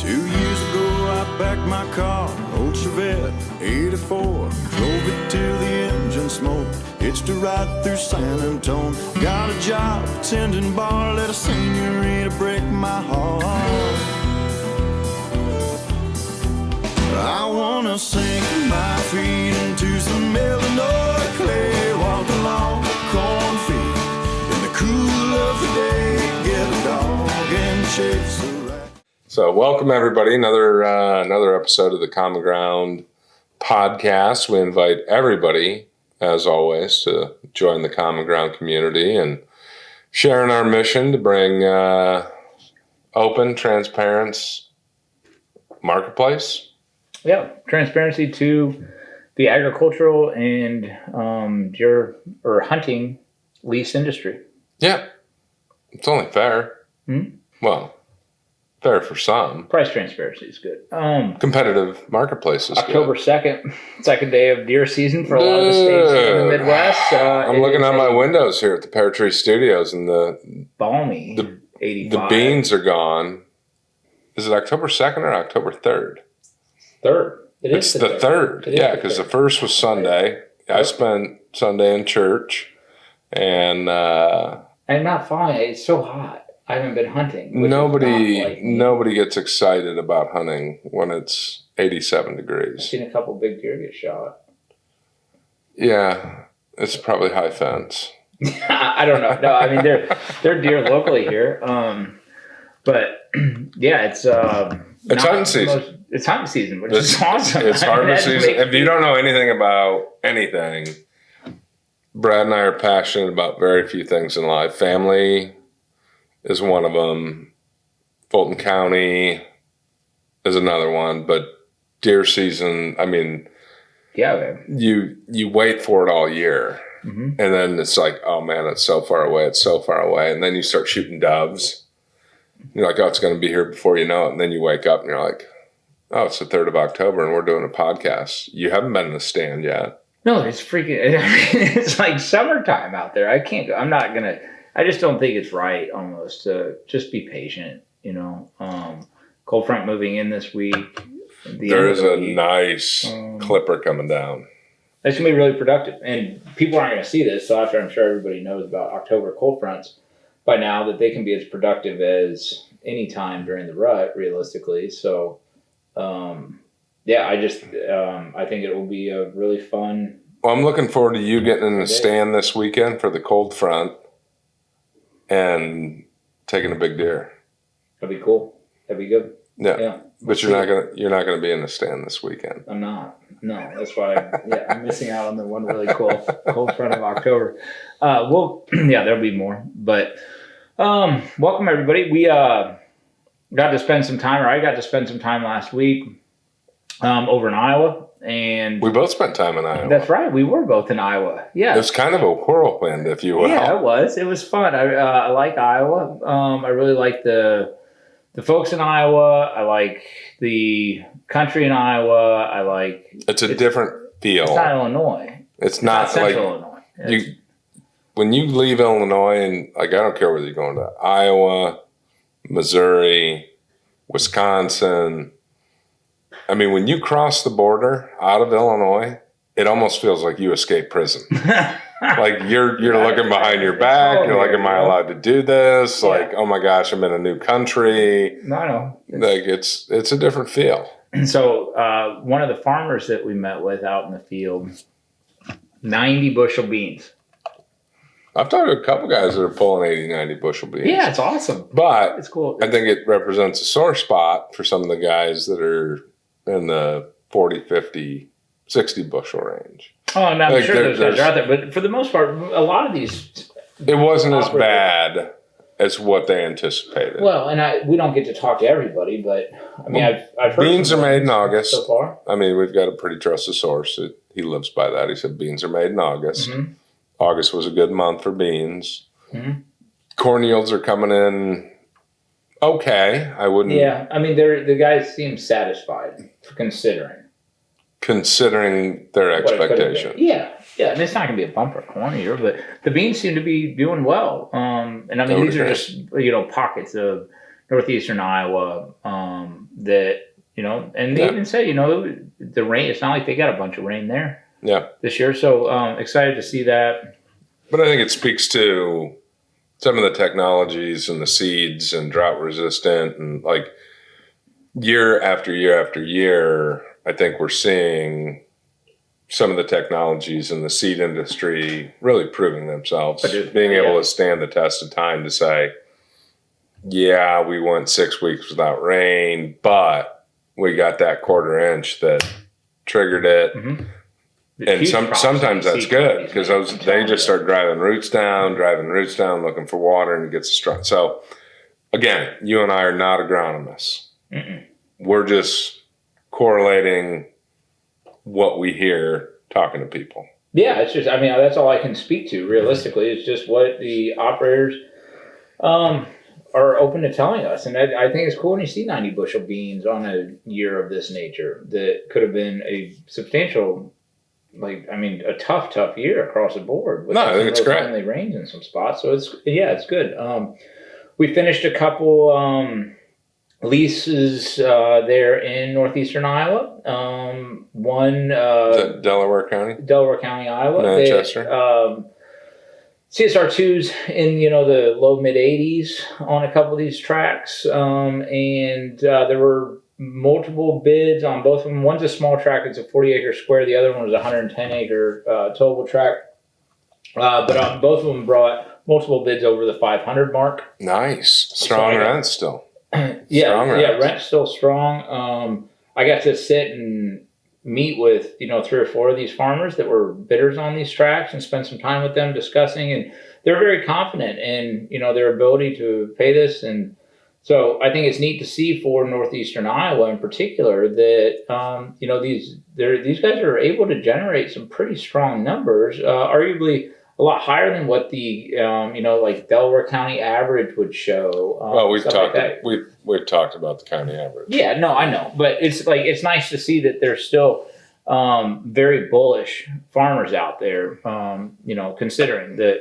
2 years ago, I packed my car, old Chevette 84. Drove it till the engine smoked, hitched a ride through San Antone. Got a job tending bar, let a senorita break my heart. I wanna sink my feet into some Illinois clay, walk along the cornfield in the cool of the day, get a dog and chase a rat. So welcome everybody, another episode of the CommonGround Podcast. We invite everybody, as always, to join the CommonGround community and share in our mission to bring open, transparent marketplace. Yeah, transparency to the agricultural and hunting lease industry. Yeah, it's only fair. Mm-hmm. Well, fair for some. Price transparency is good. Competitive marketplaces. October 2nd, second day of deer season for a lot of the states in the Midwest. I'm looking out my windows here at the Pear Tree Studios, and the balmy 85. The beans are gone. Is it October 2nd or October 3rd? Third. It's the third. Yeah, because the first was Sunday. Yep. I spent Sunday in church, and I'm not fine. It's so hot. I haven't been hunting. Nobody gets excited about hunting when it's 87 degrees. I've seen a couple big deer get shot. Yeah, it's probably high fence. I don't know. No, I mean they're deer locally here. But yeah, it's hunting season. It's hunting season, which is awesome. It's harvest season. If you don't know anything about anything, Brad and I are passionate about very few things in life. Family is one of them. Fulton County is another one. But deer season, I mean, yeah, man. You wait for it all year. Mm-hmm. And then it's like, oh man, it's so far away. It's so far away. And then you start shooting doves. You're like, oh, it's going to be here before you know it. And then you wake up and you're like, oh, it's the 3rd of October and we're doing a podcast. You haven't been in the stand yet. No, it's freaking, it's like summertime out there. I can't go. I just don't think it's right almost to just be patient, you know. Cold front moving in this week. There is a nice clipper coming down. That's going to be really productive. And people aren't going to see this, so after I'm sure everybody knows about October cold fronts by now, that they can be as productive as any time during the rut, realistically. So, yeah, I think it will be a really fun. Well, I'm looking forward to you getting in the stand this weekend for the cold front and taking a big deer. That'd be cool. That'd be good. Yeah. But you're not gonna be in the stand this weekend. I'm not. No, that's why. I'm missing out on the one really cool cold front of October. There'll be more. But welcome everybody. We got to spend some time, or I got to spend some time last week over in Iowa, and we both spent time in Iowa. That's right. We were both in Iowa. Yeah, it was kind of a whirlwind, if you will. Yeah, it was. It was fun. I like Iowa. I really like the folks in Iowa. I like the country in Iowa. It's a different feel. It's not Illinois. It's not Central Illinois. When you leave Illinois, and like I don't care whether you're going to Iowa, Missouri, Wisconsin. I mean, when you cross the border out of Illinois, it almost feels like you escaped prison. Like you're looking behind your back. You're like, am I allowed to do this? Yeah. Like, oh my gosh, I'm in a new country. No. Like it's a different feel. And so one of the farmers that we met with out in the field, 90 bushel beans. I've talked to a couple guys that are pulling 80, 90 bushel beans. Yeah, it's awesome. But it's cool. I think it represents a sore spot for some of the guys that are in the 40, 50, 60 bushel range. Oh, no, I'm sure those guys are out there. But for the most part, a lot of these... It wasn't as bad as what they anticipated. Well, and we don't get to talk to everybody, but I mean, I've heard... Beans are made in August. So far. I mean, we've got a pretty trusted source. He lives by that. He said beans are made in August. Mm-hmm. August was a good month for beans. Mm-hmm. Corn yields are coming in okay. I wouldn't... Yeah, I mean, the guys seem satisfied considering their expectation. Yeah, and it's not going to be a bumper corn year, but the beans seem to be doing well. And I mean, these are just, pockets of Northeastern Iowa that, and they even say, the rain, it's not like they got a bunch of rain there this year. So excited to see that. But I think it speaks to some of the technologies and the seeds and drought resistant and like year after year after year, I think we're seeing some of the technologies in the seed industry really proving themselves, being able to stand the test of time to say, yeah, we went 6 weeks without rain, but we got that 1/4 inch that triggered it. Mm-hmm. And sometimes that's good because they just start driving roots down, looking for water, and it gets strong. So, again, you and I are not agronomists. Mm-mm. We're just correlating what we hear talking to people. Yeah, it's just, that's all I can speak to realistically. It's just what the operators are open to telling us. And I think it's cool when you see 90 bushel beans on a year of this nature that could have been a substantial, a tough year across the board. No, I think it's great. Finally rains in some spots. So it's good. We finished a couple leases there in Northeastern Iowa. One is that Delaware County, Iowa. Manchester. CSR2s in the low mid 80s on a couple of these tracks, and there were multiple bids on both of them. One's a small track; it's a 40-acre square. The other one was a 110-acre towable track. But on both of them brought multiple bids over the 500 mark. Nice, strong rent still. Rent's still strong. I got to sit and meet with 3 or 4 of these farmers that were bidders on these tracks and spend some time with them discussing, and they're very confident in their ability to pay this. And so I think it's neat to see for Northeastern Iowa in particular that these guys are able to generate some pretty strong numbers, arguably a lot higher than what the Delaware County average would show. Well, we've talked about the county average. Yeah, no, I know, but it's nice to see that there's still very bullish farmers out there. Considering that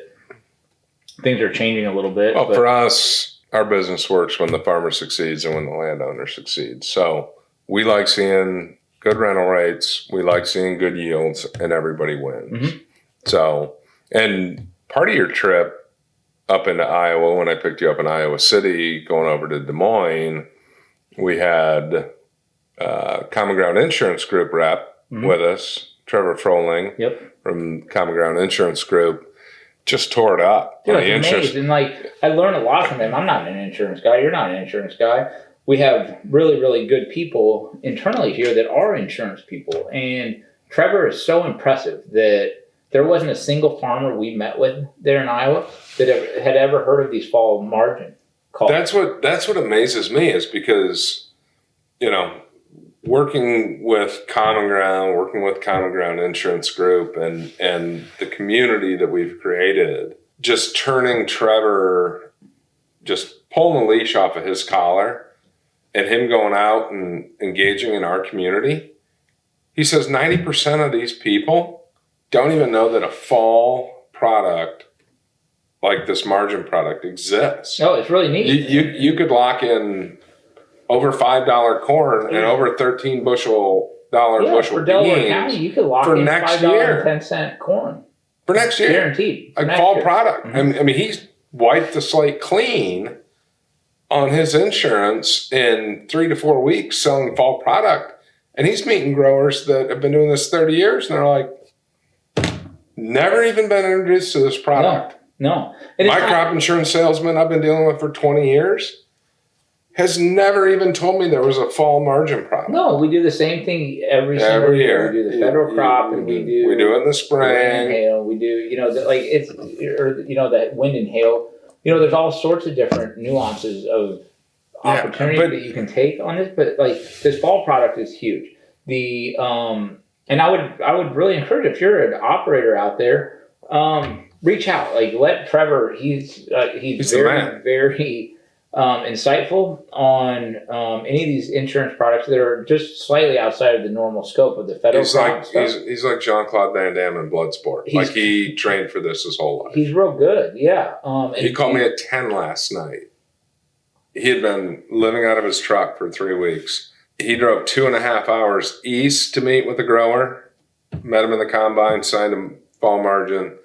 things are changing a little bit. Well, for us, our business works when the farmer succeeds and when the landowner succeeds. So we like seeing good rental rates. We like seeing good yields, and everybody wins. Mm-hmm. So. And part of your trip up into Iowa, when I picked you up in Iowa City, going over to Des Moines, we had CommonGround Insurance Group rep with us, Trevor Froling from CommonGround Insurance Group, just tore it up. Dude, it's amazing. And I learned a lot from him. I'm not an insurance guy. You're not an insurance guy. We have really, really good people internally here that are insurance people. And Trevor is so impressive that there wasn't a single farmer we met with there in Iowa that had ever heard of these fall margin calls. That's what amazes me is because, working with CommonGround Insurance Group and the community that we've created, just turning Trevor, just pulling the leash off of his collar and him going out and engaging in our community. He says 90% of these people don't even know that a fall product like this margin product exists. No, it's really neat. You could lock in over $5 corn and over $13 bushel for Delaware County, you could lock in $5.10 corn for next year, guaranteed. A fall product. Mm-hmm. He's wiped the slate clean on his insurance in 3 to 4 weeks selling fall product, and he's meeting growers that have been doing this 30 years, and they're like, never even been introduced to this product. No. My crop insurance salesman I've been dealing with for 20 years has never even told me there was a fall margin product. No, we do the same thing every single year. We do the federal crop, and we do it in the spring. Wind and hail. We do, that wind and hail. There's all sorts of different nuances of opportunity that you can take on this, but this fall product is huge. And I would really encourage, if you're an operator out there, reach out. Let Trevor. He's very, very insightful on any of these insurance products that are just slightly outside of the normal scope of the federal. He's like Jean-Claude Van Damme in Bloodsport. He trained for this his whole life. He's real good. Yeah. He called me at 10 last night. he had been living out of his truck for 3 weeks. He drove 2.5 hours east to meet with the grower, met him in the combine, signed him fall margin,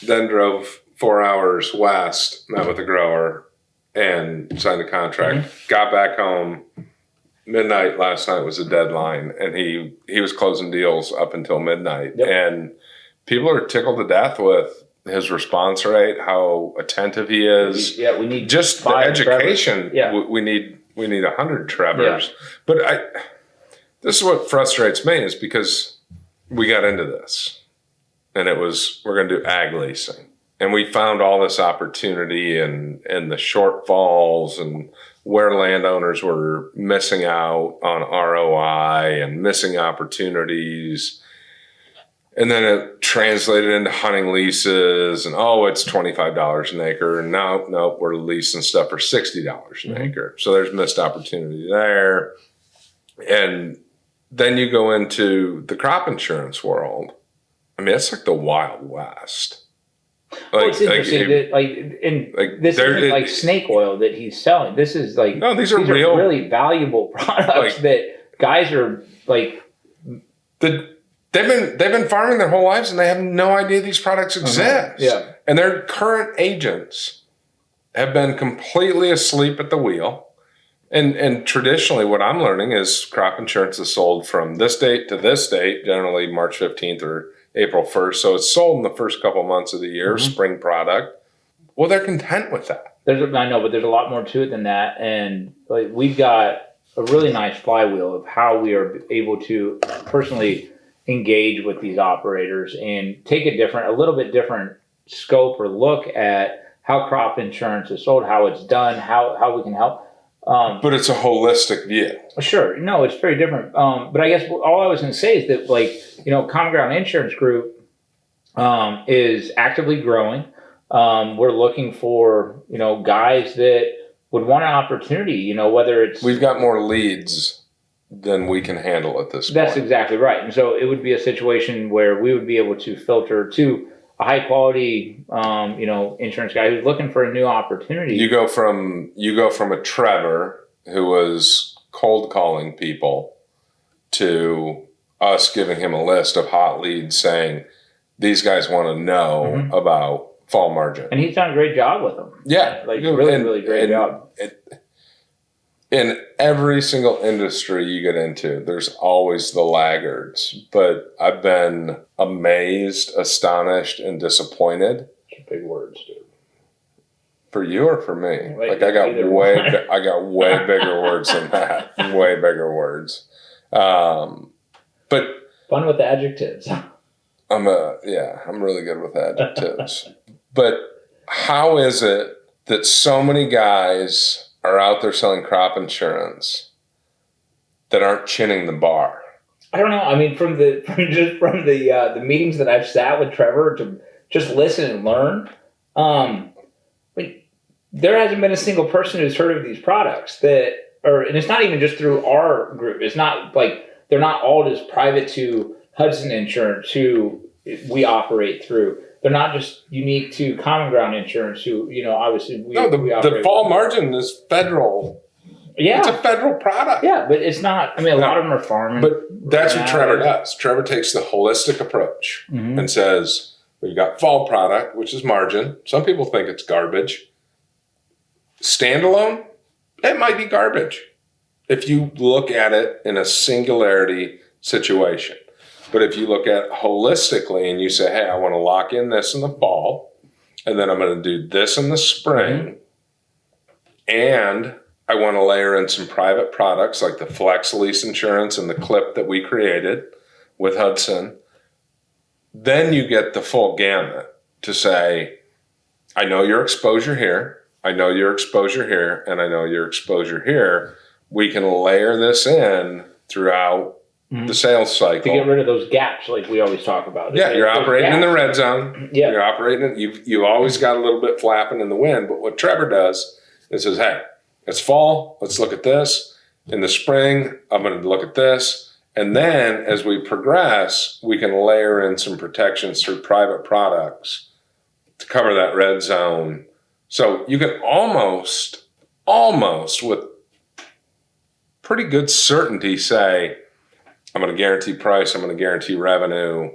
then drove 4 hours west, met with the grower, and signed the contract. Got back home. Midnight last night was the deadline, and he was closing deals up until midnight. Yep. And people are tickled to death with his response rate, how attentive he is. Yeah, we need just the education. Yeah. We need 100 Trevors. Yeah. But this is what frustrates me, is because we got into this, and it was, we're going to do ag leasing. And we found all this opportunity and the shortfalls and where landowners were missing out on ROI and missing opportunities. And then it translated into hunting leases, and it's $25 an acre. And no, we're leasing stuff for $60 an acre. So there's missed opportunity there. And then you go into the crop insurance world. I mean, it's like the Wild West. It's interesting that this isn't like snake oil that he's selling. This is like, no, these are really valuable products that guys are like. They've been farming their whole lives, and they have no idea these products exist. Yeah, and their current agents have been completely asleep at the wheel. And traditionally, what I'm learning is crop insurance is sold from this date to this date, generally March 15th or April 1st. So it's sold in the first couple months of the year, spring product. Well, they're content with that. I know, but there's a lot more to it than that. And like, we've got a really nice flywheel of how we are able to personally engage with these operators and take a little bit different scope or look at how crop insurance is sold, how it's done, how we can help. But it's a holistic view. Sure. No, it's very different. But I guess all I was going to say is that, like, CommonGround Insurance Group is actively growing. We're looking for, guys that would want an opportunity, whether it's... We've got more leads than we can handle at this point. That's exactly right. And so it would be a situation where we would be able to filter to a high quality, insurance guy who's looking for a new opportunity. You go from a Trevor who was cold calling people to us giving him a list of hot leads saying, these guys want to know about fall margin. And he's done a great job with them. Yeah. Really great job. In every single industry you get into, there's always the laggards. But I've been amazed, astonished, and disappointed. Big words, dude. For you or for me? I got way bigger words than that. Way bigger words. But fun with adjectives. I'm really good with adjectives. But how is it that so many guys are out there selling crop insurance that aren't chinning the bar? I don't know. I mean, from the meetings that I've sat with Trevor to just listen and learn, there hasn't been a single person who's heard of these products and it's not even just through our group. It's not like they're not all just private to Hudson Insurance, who we operate through. They're not just unique to CommonGround Insurance, who, obviously we operate. The fall margin is federal. Yeah. It's a federal product. Yeah, but it's not, a lot of them are farming. But that's what Trevor does. Trevor takes the holistic approach and says, we've got fall product, which is margin. Some people think it's garbage. Standalone, it might be garbage if you look at it in a singularity situation. But if you look at it holistically and you say, hey, I want to lock in this in the fall, and then I'm going to do this in the spring, and I want to layer in some private products like the Flex Lease Insurance and the clip that we created with Hudson, then you get the full gamut to say, I know your exposure here, I know your exposure here, and I know your exposure here. We can layer this in throughout the sales cycle. To get rid of those gaps like we always talk about. Yeah, you're operating in the red zone. Yeah. You're operating, you've always got a little bit flapping in the wind, but what Trevor does is says, hey, it's fall, let's look at this. In the spring, I'm going to look at this. And then as we progress, we can layer in some protections through private products to cover that red zone. So you can almost almost with pretty good certainty say, I'm going to guarantee price, I'm going to guarantee revenue.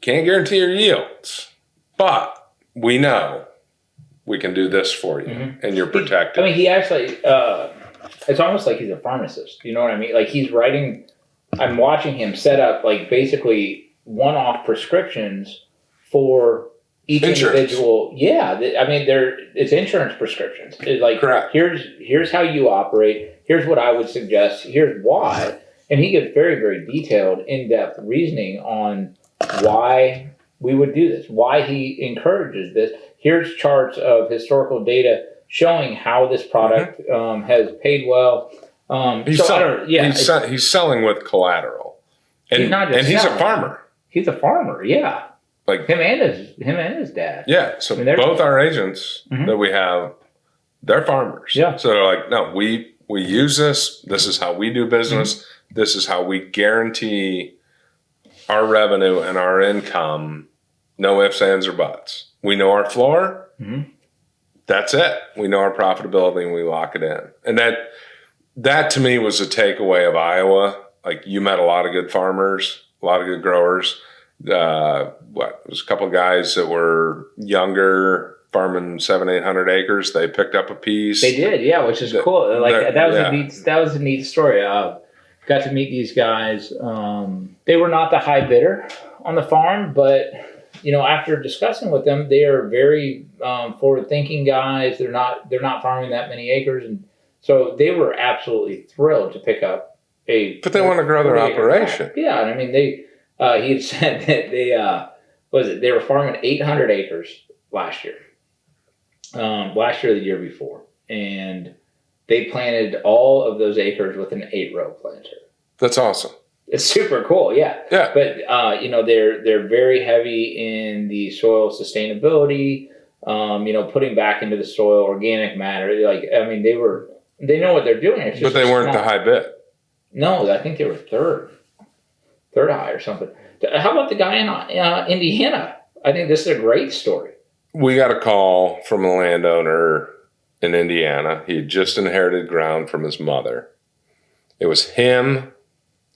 Can't guarantee your yields, but we know we can do this for you, and you're protected. He actually, it's almost like he's a pharmacist. You know what I mean? Like he's writing, I'm watching him set up like basically one-off prescriptions for each individual. Yeah. It's insurance prescriptions. It's like, correct. Here's how you operate. Here's what I would suggest. Here's why. And he gives very, very detailed, in-depth reasoning on why we would do this, why he encourages this. Here's charts of historical data showing how this product has paid well. He's selling with collateral, and he's a farmer. He's a farmer, yeah. Like him and his dad. Yeah, so both our agents that we have, they're farmers. Yeah. So they're like, no, we use this. This is how we do business. This is how we guarantee our revenue and our income. No ifs, ands, or buts. We know our floor. That's it. We know our profitability, and we lock it in. And that to me was a takeaway of Iowa. Like, you met a lot of good farmers, a lot of good growers. There was a couple of guys that were younger, farming 700-800 acres. They picked up a piece. They did, yeah, which is cool. Like that was a neat story. Got to meet these guys. They were not the high bidder on the farm, but after discussing with them, they are very forward-thinking guys. They're not farming that many acres, and so they were absolutely thrilled to pick up But they want to grow their operation. Yeah, and he had said that they were farming 800 acres last year. Last year or the year before, and they planted all of those acres with an 8-row planter. That's awesome. It's super cool, yeah. Yeah. But they're very heavy in the soil sustainability. Putting back into the soil organic matter. They know what they're doing. It's just but they weren't the high bid. No, I think they were third high or something. How about the guy in Indiana? I think this is a great story. We got a call from a landowner in Indiana. He had just inherited ground from his mother. It was him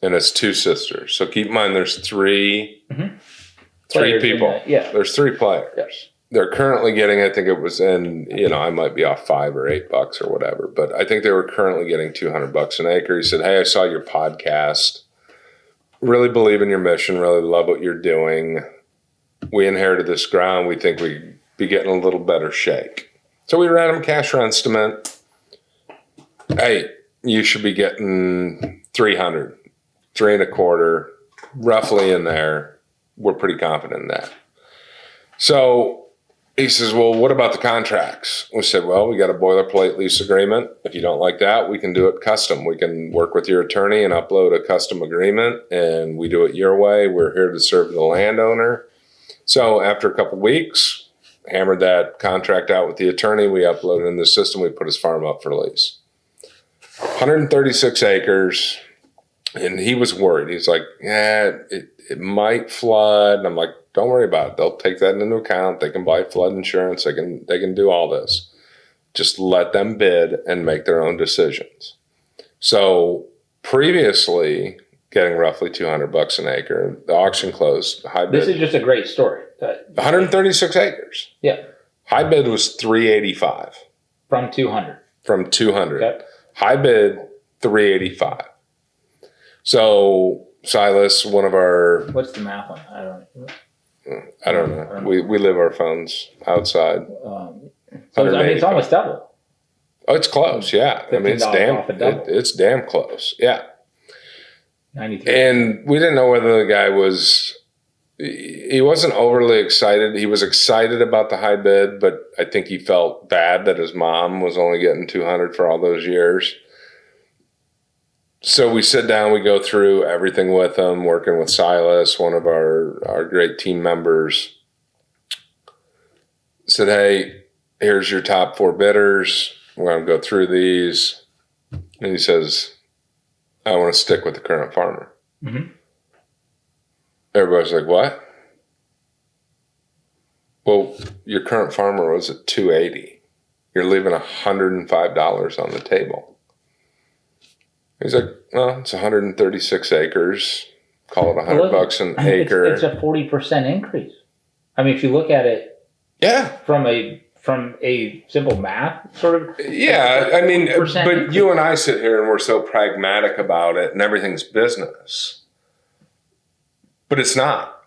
and his 2 sisters. So keep in mind, there's three people. There's 3 players. Yes. They're currently getting, I think it was I might be off $5 or $8 or whatever, but I think they were currently getting $200 an acre. He said, hey, I saw your podcast. Really believe in your mission. Really love what you're doing. We inherited this ground. We think we'd be getting a little better shake. So we ran him a cash run estimate. Hey, you should be getting 300, 3.25, roughly in there. We're pretty confident in that. So he says, well, what about the contracts? We said, well, we got a boilerplate lease agreement. If you don't like that, we can do it custom. We can work with your attorney and upload a custom agreement, and we do it your way. We're here to serve the landowner. So after a couple of weeks, hammered that contract out with the attorney. We uploaded in the system. We put his farm up for lease. 136 acres. And he was worried. He's like, it might flood. And I'm like, don't worry about it. They'll take that into account. They can buy flood insurance. They can do all this. Just let them bid and make their own decisions. So previously, getting roughly $200 an acre, the auction closed. High bid. This is just a great story. 136 acres. Yeah. High bid was $385. From 200. From 200. Okay. High bid, $385. So Silas, one of our... What's the math on that? I don't know. We live our phones outside. It's almost double. Oh, it's close, yeah. It's damn close, yeah. 93. And we didn't know whether the guy he wasn't overly excited. He was excited about the high bid, but I think he felt bad that his mom was only getting 200 for all those years. So we sit down, we go through everything with him, working with Silas, one of our great team members. Said, hey, here's your top 4 bidders. We're going to go through these. And he says, I want to stick with the current farmer. Mm-hmm. Everybody's like, what? Well, your current farmer was at 280. you're leaving $105 on the table. He's like, well, it's 136 acres. Call it $100 an acre. It's a 40% increase. I mean, if you look at it, from a simple math sort of. Yeah, I mean, but increase. you and I sit here and we're so pragmatic about it, and everything's business. But it's not.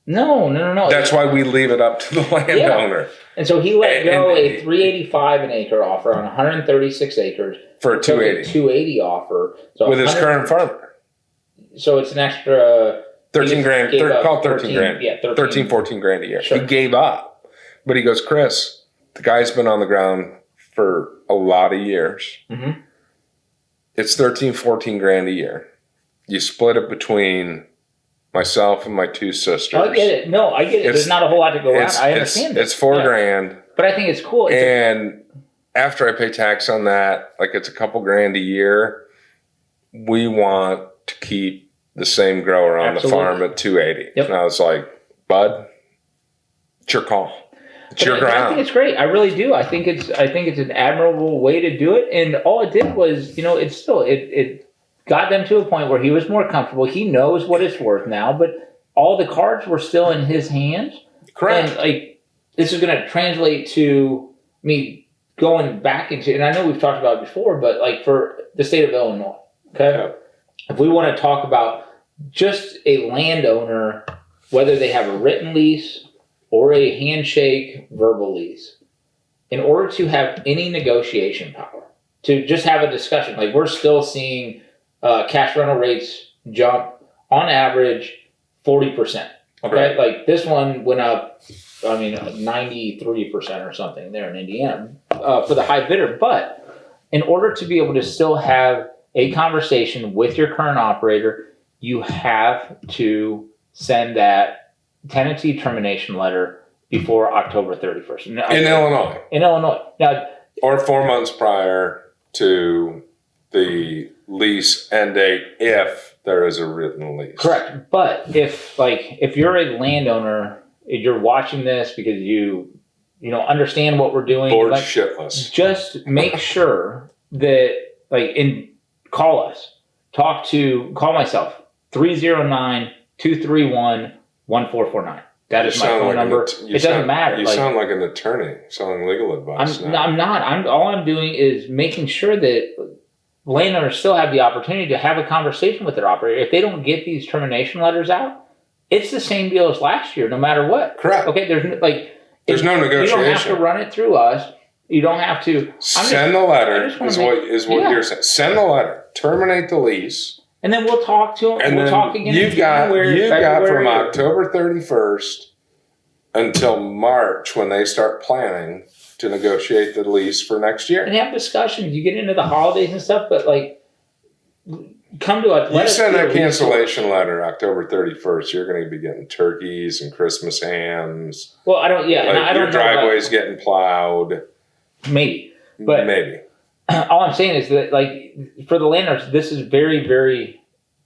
No. That's why we leave it up to the landowner. Yeah. And so he let go a $385 an acre offer on 136 acres for a $280. $280 offer. So with his current farmer. So it's an extra $13,000. Call it $13,000. Yeah, $14,000 a year. Sure. He gave up, but he goes, Chris, the guy's been on the ground for a lot of years. Mm-hmm. It's $13,000-$14,000 a year. You split it between myself and my two sisters. I get it. No, I get it. There's not a whole lot to go around. I understand it. It's $4,000. But I think it's cool. And after I pay tax on that, like it's a couple grand a year. We want to keep the same grower on the farm at $280. Yep. And I was like, bud, it's your call. It's your ground. I think it's great. I really do. I think it's an admirable way to do it. And all it did was, it got them to a point where he was more comfortable. He knows what it's worth now, but all the cards were still in his hands. Correct. And this is going to translate to me going back into, and I know we've talked about it before, but for the state of Illinois, okay? Yeah. If we want to talk about just a landowner, whether they have a written lease or a handshake verbal lease, in order to have any negotiation power, to just have a discussion, we're still seeing cash rental rates jump on average 40%. Okay, right. This one went up, 93% or something there in Indiana for the high bidder. But in order to be able to still have a conversation with your current operator, you have to send that tenancy termination letter before October 31st. In Illinois. In Illinois. Now, or 4 months prior to the lease end date if there is a written lease. Correct. But if you're a landowner, you're watching this because you understand what we're doing. Bored shitless. Just make sure that call us. Call myself. 309-231-1449. That is my phone number. It doesn't matter. You sound like an attorney selling legal advice. I'm not. All I'm doing is making sure that landowners still have the opportunity to have a conversation with their operator. If they don't get these termination letters out, it's the same deal as last year, no matter what. Correct. Okay, there's no negotiation. You don't have to run it through us. You don't have to send the letter. Is what you're saying. Send the letter. Terminate the lease. And then we'll talk to them. And we'll talk again. You've got from October 31st until March when they start planning to negotiate the lease for next year. And have discussions. You get into the holidays and stuff, but come to us. You send that cancellation letter October 31st, you're going to be getting turkeys and Christmas hams. Well, I don't. Yeah, and I don't. Your driveway's getting plowed. Maybe. All I'm saying is that, for the landowners, this is very, very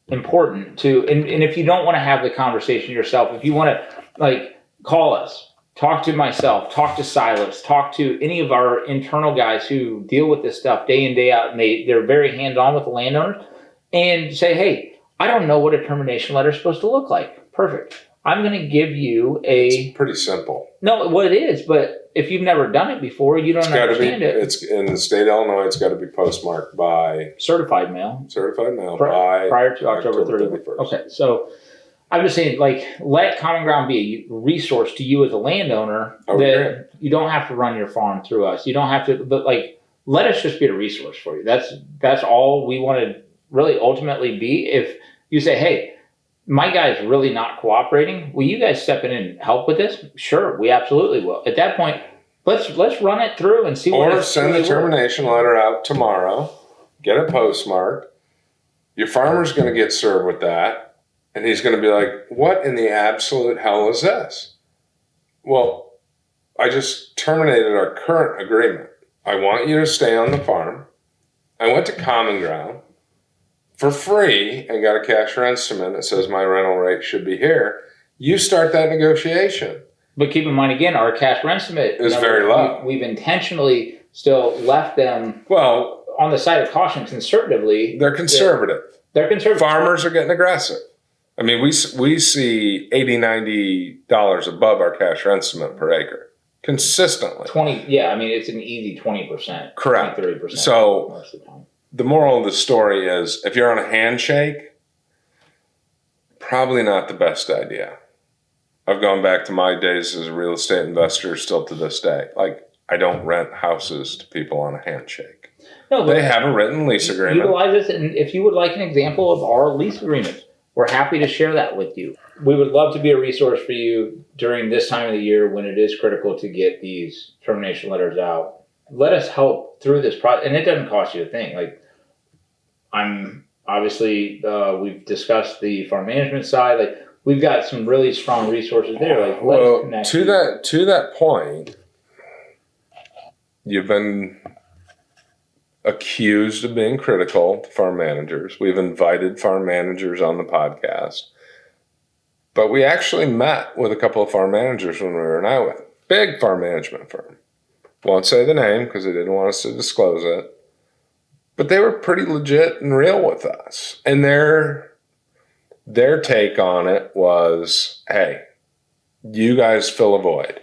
important to. And if you don't want to have the conversation yourself, if you want to, call us, talk to myself, talk to Silas, talk to any of our internal guys who deal with this stuff day in, day out, and they're very hands-on with the landowners, and say, hey, I don't know what a termination letter is supposed to look like. Perfect. I'm going to give you It's pretty simple. No, well, it is, but if you've never done it before, you don't understand it. It's in the state of Illinois. It's got to be postmarked by certified mail. Prior to October 31st. Okay, so I'm just saying, let Common Ground be a resource to you as a landowner that you don't have to run your farm through us. You don't have to, but let us just be a resource for you. That's all we want to really ultimately be. If you say, hey, my guy's really not cooperating, will you guys step in and help with this? Sure, we absolutely will. At that point, let's run it through and see what. Or send the termination letter out tomorrow. Get it postmarked. Your farmer's going to get served with that, and he's going to be like, "What in the absolute hell is this?" Well, I just terminated our current agreement. I want you to stay on the farm. I went to Common Ground for free and got a cashier instrument that says my rental rate should be here. You start that negotiation. But keep in mind, again, our cash rent estimate is very low. We've intentionally still left them on the side of caution conservatively. They're conservative. They're conservative. Farmers are getting aggressive. I mean, we see $80, $90 above our cash rent estimate per acre consistently. It's an easy 20%. Correct. 30%. So most of the time. The moral of the story is, if you're on a handshake, probably not the best idea. I've gone back to my days as a real estate investor still to this day. Like, I don't rent houses to people on a handshake. No, they have a written lease agreement. Utilize this, and if you would like an example of our lease agreement, we're happy to share that with you. We would love to be a resource for you during this time of the year when it is critical to get these termination letters out. Let us help through this process, and it doesn't cost you a thing. Like, we've discussed the farm management side. Like, we've got some really strong resources there. Like, to that point, you've been accused of being critical to farm managers. We've invited farm managers on the podcast, but we actually met with a couple of farm managers when we were in Iowa. Big farm management firm. Won't say the name because they didn't want us to disclose it. But they were pretty legit and real with us. And their take on it was, hey, you guys fill a void.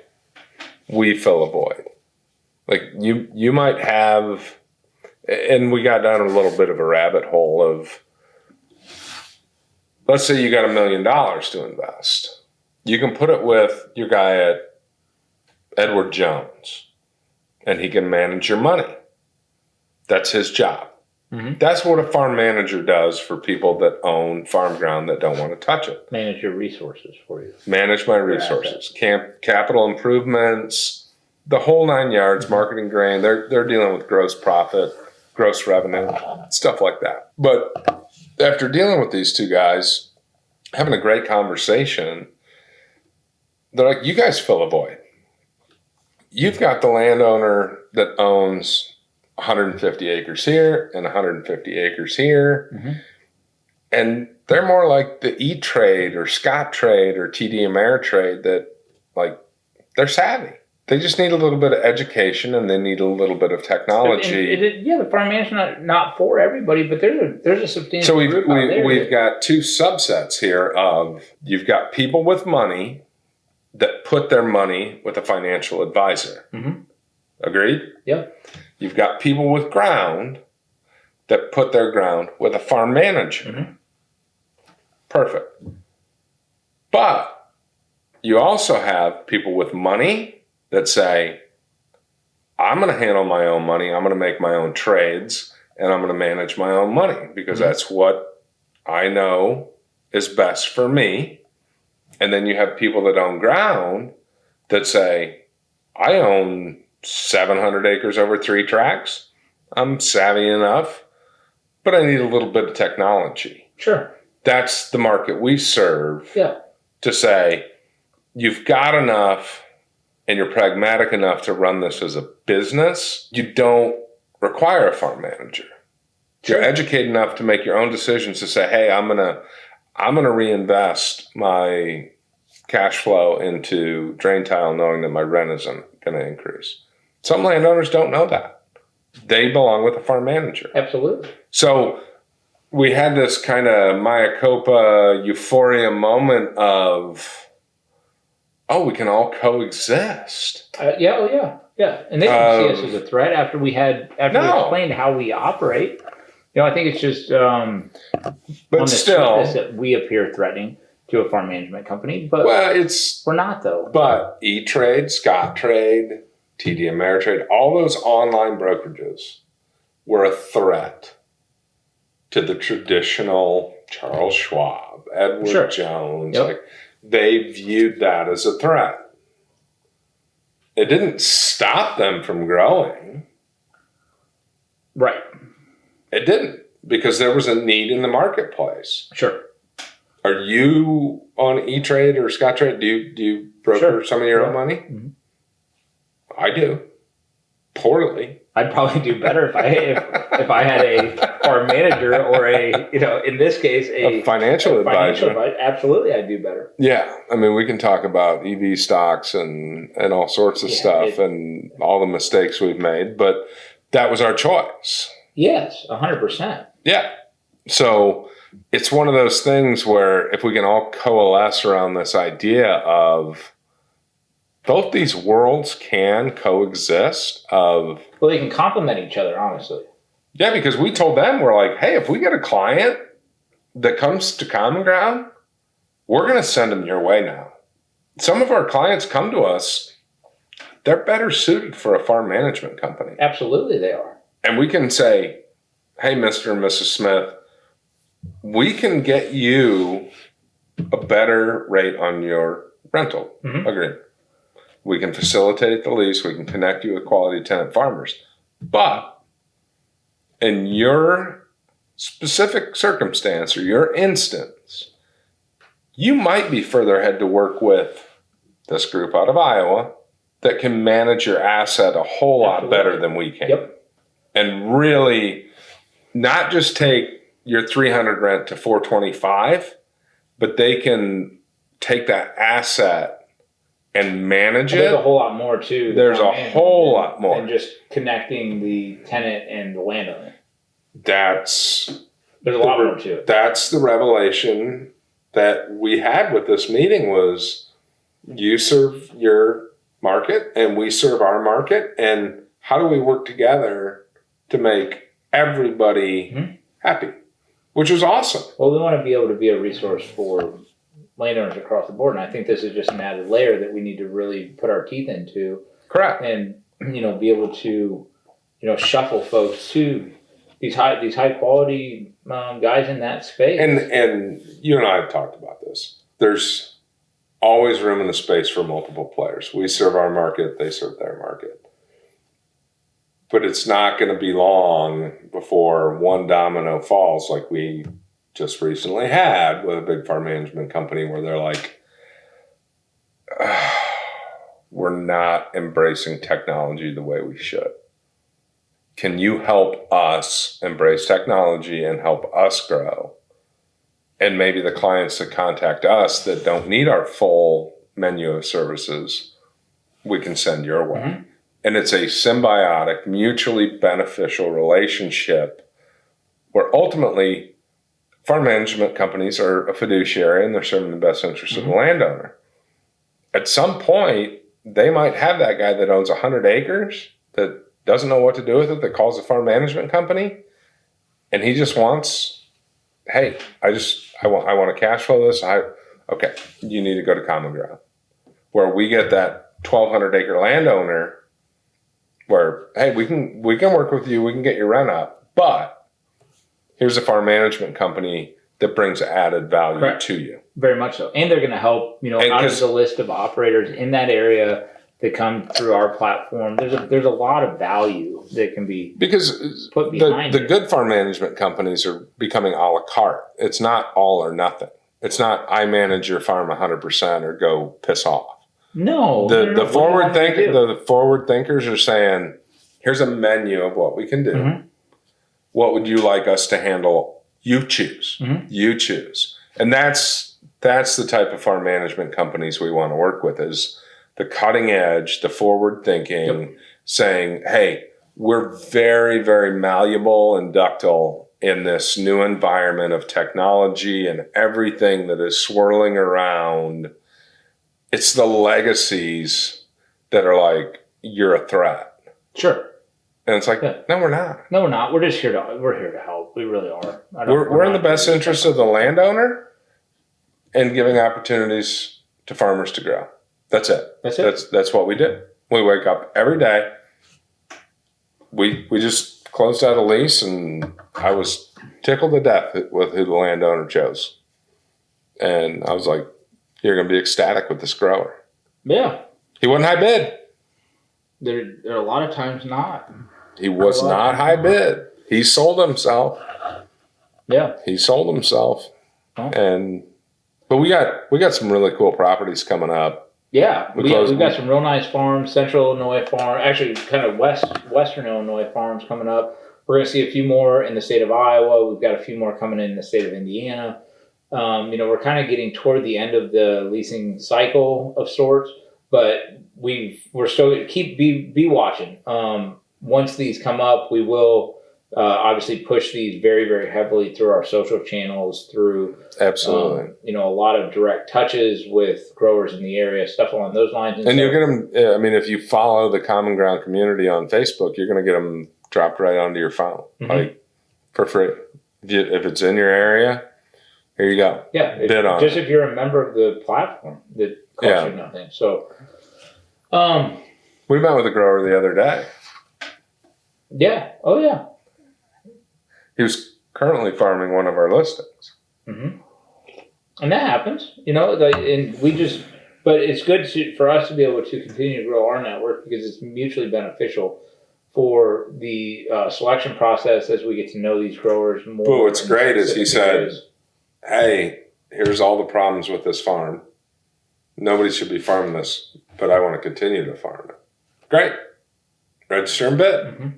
We fill a void. Like, you might have, and we got down a little bit of a rabbit hole of, let's say you got $1 million to invest. You can put it with your guy at Edward Jones, and he can manage your money. That's his job. Mm-hmm. That's what a farm manager does for people that own farm ground that don't want to touch it. Manage your resources for you. Manage my resources. Capital improvements, the whole 9 yards, mm-hmm. marketing grain. They're dealing with gross profit, gross revenue, stuff like that. But after dealing with these two guys, having a great conversation, they're like, you guys fill a void. You've got the landowner that owns 150 acres here and 150 acres here. Mm-hmm. And they're more like the E-Trade or Scottrade or TD Ameritrade that, like, they're savvy. They just need a little bit of education and they need a little bit of technology. The farm management not for everybody, but there's a substantial group out there. We've got two subsets here of, you've got people with money that put their money with a financial advisor. Mm-hmm. Agreed? Yeah. You've got people with ground that put their ground with a farm manager. Mm-hmm. Perfect. But you also have people with money that say, I'm going to handle my own money. I'm going to make my own trades and I'm going to manage my own money because mm-hmm. that's what I know is best for me. And then you have people that own ground that say, I own 700 acres over 3 tracts. I'm savvy enough, but I need a little bit of technology. Sure. That's the market we serve. Yeah. To say, you've got enough and you're pragmatic enough to run this as a business. You don't require a farm manager. Sure. You're educated enough to make your own decisions to say, hey, I'm gonna reinvest my cash flow into drain tile knowing that my rent isn't going to increase. Some landowners don't know that. They belong with a farm manager. Absolutely. So we had this kind of Maya Copa euphoria moment of, we can all coexist. Yeah. And they didn't see us as a threat after we explained how we operate. I think it's just but still that we appear threatening to a farm management company, but we're not though. But E-Trade, Scottrade, TD Ameritrade, all those online brokerages were a threat to the traditional Charles Schwab, Edward Jones. Yep. Like, they viewed that as a threat. It didn't stop them from growing. Right. It didn't, because there was a need in the marketplace. Sure. Are you on E-Trade or Scottrade? Do you broker some of your own money? Mm-hmm. I do. Poorly. I'd probably do better if I had a farm manager or in this case, a financial advisor. Absolutely, I'd do better. Yeah. I mean, we can talk about EV stocks and all sorts of stuff and all the mistakes we've made, but that was our choice. Yes, 100%. Yeah. So it's one of those things where if we can all coalesce around this idea of both these worlds can coexist well, they can complement each other, honestly. Yeah, because we told them, we're like, hey, if we get a client that comes to Common Ground, we're going to send them your way now. Some of our clients come to us, they're better suited for a farm management company. Absolutely, they are. And we can say, hey, Mr. and Mrs. Smith, we can get you a better rate on your rental agreement. We can facilitate the lease. We can connect you with quality tenant farmers. But in your specific circumstance or your instance, you might be further ahead to work with this group out of Iowa that can manage your asset a whole lot better than we can. Yep. And really not just take your 300 rent to 425, but they can take that asset and manage it. There's a whole lot more too. There's a whole lot more than just connecting the tenant and the landowner. There's a lot more to it. That's the revelation that we had with this meeting was you serve your market and we serve our market, and how do we work together to make everybody happy, which was awesome. Well, we want to be able to be a resource for landowners across the board, and I think this is just an added layer that we need to really put our teeth into. Correct. And be able to shuffle folks to these high quality guys in that space. And you and I have talked about this. There's always room in the space for multiple players. We serve our market, they serve their market. But it's not going to be long before one domino falls like we just recently had with a big farm management company where they're like, we're not embracing technology the way we should. Can you help us embrace technology and help us grow? And maybe the clients that contact us that don't need our full menu of services, we can send your way. Mm-hmm. And it's a symbiotic, mutually beneficial relationship where ultimately farm management companies are a fiduciary and they're serving the best interest of the landowner. At some point, they might have that guy that owns 100 acres that doesn't know what to do with it, that calls a farm management company, and he just wants, hey, I want to cash flow this. Okay, you need to go to Common Ground, where we get that 1,200 acre landowner where, hey, we can work with you, we can get your rent up, but here's a farm management company that brings added value to you. Very much so. And they're going to help, out of the list of operators in that area that come through our platform. There's a lot of value that can be put behind the good farm management companies are becoming a la carte. It's not all or nothing. It's not I manage your farm 100% or go piss off. No. The forward thinkers are saying, here's a menu of what we can do. Mm-hmm. What would you like us to handle? You choose. Mm-hmm. You choose. And that's the type of farm management companies we want to work with, is the cutting edge, the forward thinking, saying, hey, we're very, very malleable and ductile in this new environment of technology and everything that is swirling around. It's the legacies that are like, you're a threat. Sure. And it's like, no, we're not. No, we're not. We're just here to help. We really are. We're in the best interest of the landowner and giving opportunities to farmers to grow. That's it. That's what we do. We wake up every day. We just closed out a lease, and I was tickled to death with who the landowner chose. And I was like, you're going to be ecstatic with this grower. Yeah. He wasn't high bid. There are a lot of times not. He was not high bid. He sold himself. Yeah. He sold himself. Oh. But we got some really cool properties coming up Yeah, we've got some real nice farms, Central Illinois farm, actually kind of Western Illinois farms coming up. We're going to see a few more in the state of Iowa. We've got a few more coming in the state of Indiana. We're kind of getting toward the end of the leasing cycle of sorts, but we're still be watching. Once these come up, we will obviously push these very, very heavily through our social channels, through absolutely, a lot of direct touches with growers in the area, stuff along those lines. And you'll get them. I mean, if you follow the Common Ground community on Facebook, you're going to get them dropped right onto your phone, like for free. If it's in your area, here you go. Yeah, if you're a member of the platform, that costs you nothing. So, we met with a grower the other day. Yeah. Oh, yeah. He was currently farming one of our listings. Mm-hmm. And that happens, but it's good for us to be able to continue to grow our network because it's mutually beneficial for the selection process as we get to know these growers more. But what's great is he said, hey, here's all the problems with this farm. Nobody should be farming this, but I want to continue to farm it. Great. Register and bid. Mm-hmm.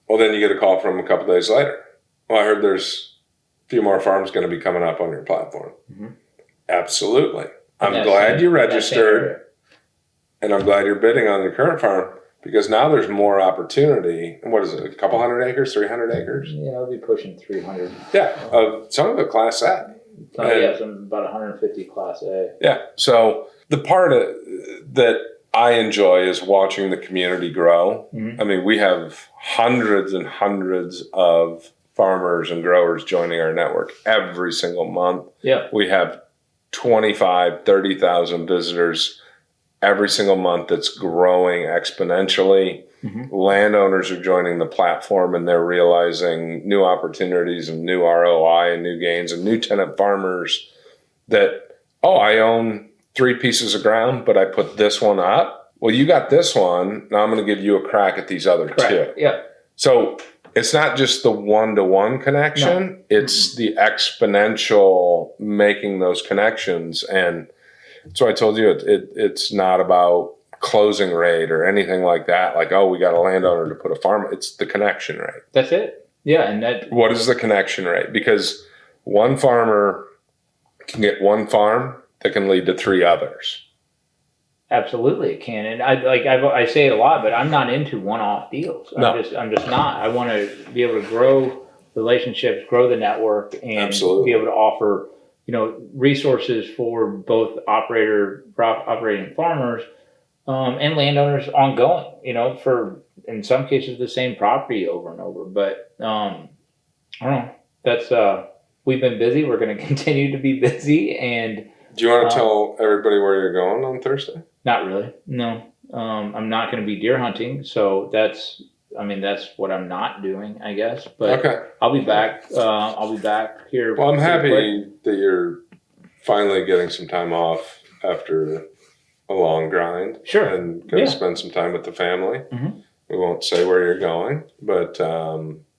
Well, then you get a call from him a couple days later. Well, I heard there's a few more farms going to be coming up on your platform. Mm-hmm. Absolutely. I'm glad you registered, and I'm glad you're bidding on your current farm because now there's more opportunity. And what is it, a couple hundred acres, 300 acres? Yeah, I'll be pushing 300. Yeah, some of it Class A. Some about 150 Class A. Yeah, so the part that I enjoy is watching the community grow. Mm-hmm. I mean, we have hundreds and hundreds of farmers and growers joining our network every single month. Yeah. We have 25, 30,000 visitors every single month. That's growing exponentially. Mm-hmm. Landowners are joining the platform and they're realizing new opportunities and new ROI and new gains and new tenant farmers that, I own 3 pieces of ground, but I put this one up. Well, you got this one. Now I'm going to give you a crack at these other 2. Yeah. So it's not just the one-to-one connection. No. It's the exponential making those connections. And so I told you it's not about closing rate or anything like that. Like, we got a landowner to put a farm. It's the connection rate. That's it. Yeah. And what is the connection rate? Because one farmer can get one farm that can lead to 3 others. Absolutely, it can. And I say it a lot, but I'm not into one-off deals. No. I'm just not. I want to be able to grow relationships, grow the network, and Absolutely. Be able to offer, resources for both operating farmers and landowners ongoing. For in some cases the same property over and over. But I don't know. That's we've been busy. We're going to continue to be busy. And do you want to tell everybody where you're going on Thursday? Not really. No. I'm not going to be deer hunting, so that's what I'm not doing, I guess. But okay. I'll be back. I'll be back here. Well, I'm happy that you're finally getting some time off after a long grind. Sure. And going to spend some time with the family. Mm-hmm. We won't say where you're going, but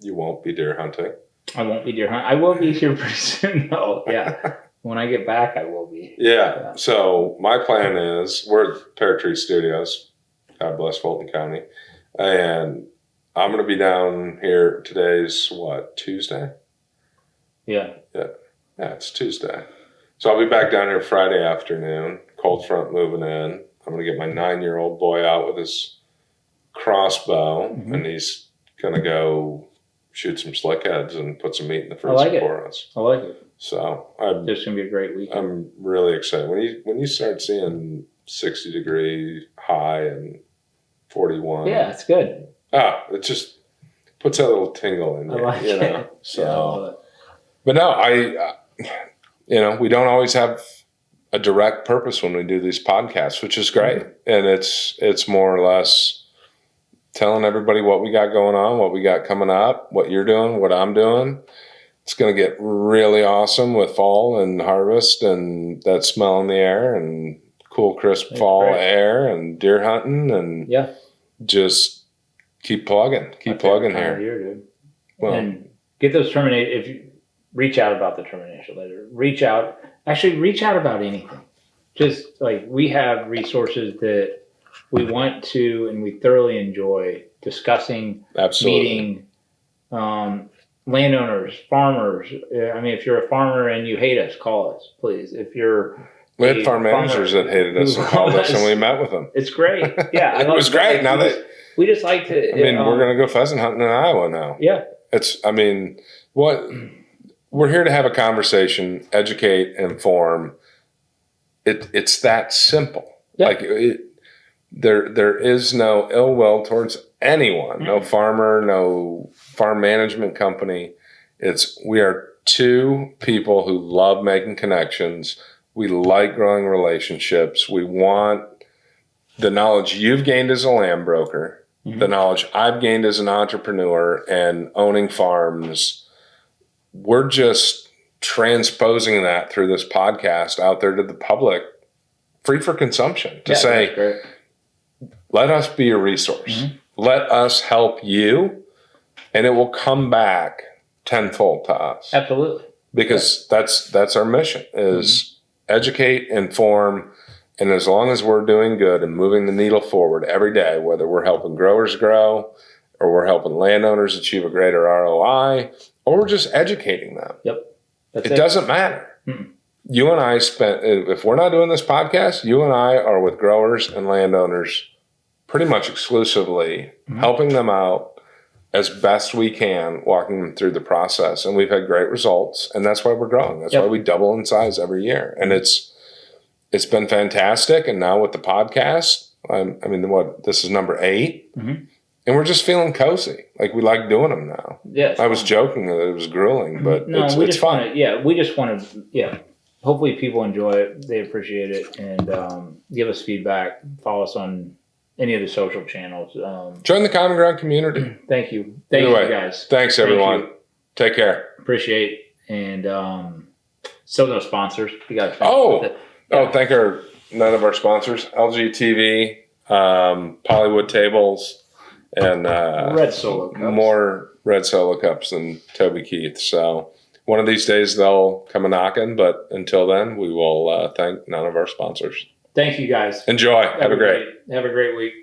you won't be deer hunting. I won't be deer hunting. I will be here pretty soon, though. Yeah. When I get back, I will be. Yeah. So my plan is we're at Pear Tree Studios. God bless Fulton County. And I'm going to be down here. Today's Tuesday? Yeah. Yeah, it's Tuesday. So I'll be back down here Friday afternoon. Cold front moving in. I'm going to get my 9-year-old boy out with his crossbow, mm-hmm. and he's going to go shoot some slickheads and put some meat in the freezer for us. I like it. So it's going to be a great weekend. I'm really excited. When you start seeing 60-degree high and 41. Yeah, it's good. It just puts that little tingle in you. I like it. So, yeah, I love it. But no, we don't always have a direct purpose when we do these podcasts, which is great. Mm-hmm. And it's more or less telling everybody what we got going on, what we got coming up, what you're doing, what I'm doing. It's going to get really awesome with fall and harvest and that smell in the air and cool, crisp fall air and deer hunting and just keep plugging here. Dude. Well, and get those terminated. If you reach out about the termination letter, reach out about anything. just like we have resources that we want to and we thoroughly enjoy discussing, meeting landowners, farmers. I mean, if you're a farmer and you hate us, call us, please. If you're we had farm managers that hated us and called us, and we met with them. It's great. Yeah, it was great. Now we just like to. I mean, we're going to go pheasant hunting in Iowa now. Yeah, we're here to have a conversation, educate, inform. It's that simple. Yeah. Like there is no ill will towards anyone. Mm-hmm. No farmer, no farm management company. We are two people who love making connections. We like growing relationships. We want the knowledge you've gained as a land broker, mm-hmm. the knowledge I've gained as an entrepreneur and owning farms. We're just transposing that through this podcast out there to the public, free for consumption, to say, let us be a resource. Mm-hmm. Let us help you, and it will come back tenfold to us. Absolutely. Because that's our mission, is educate, inform, and as long as we're doing good and moving the needle forward every day, whether we're helping growers grow or we're helping landowners achieve a greater ROI, or we're just educating them. Yep. It doesn't matter. Mm-mm. You and I if we're not doing this podcast, you and I are with growers and landowners pretty much exclusively, helping them out as best we can, walking them through the process. And we've had great results, and that's why we're growing. That's why we double in size every year. And it's been fantastic. And now with the podcast, this is number 8. Mm-hmm. And we're just feeling cozy. Like, we like doing them now. Yes. I was joking that it was grueling, but it's fun. We just want to, hopefully people enjoy it. They appreciate it. And give us feedback. Follow us on any of the social channels. Join the CommonGround community. Thank you. Thank you, guys. Thanks, everyone. Take care. Appreciate it. And still no sponsors. You got thank none of our sponsors. LG TV, Pollywood Tables, and Red Solo Cups. More Red Solo Cups than Toby Keith. So one of these days they'll come a-knocking, but until then we will thank none of our sponsors. Thank you, guys. Enjoy. Have a great week.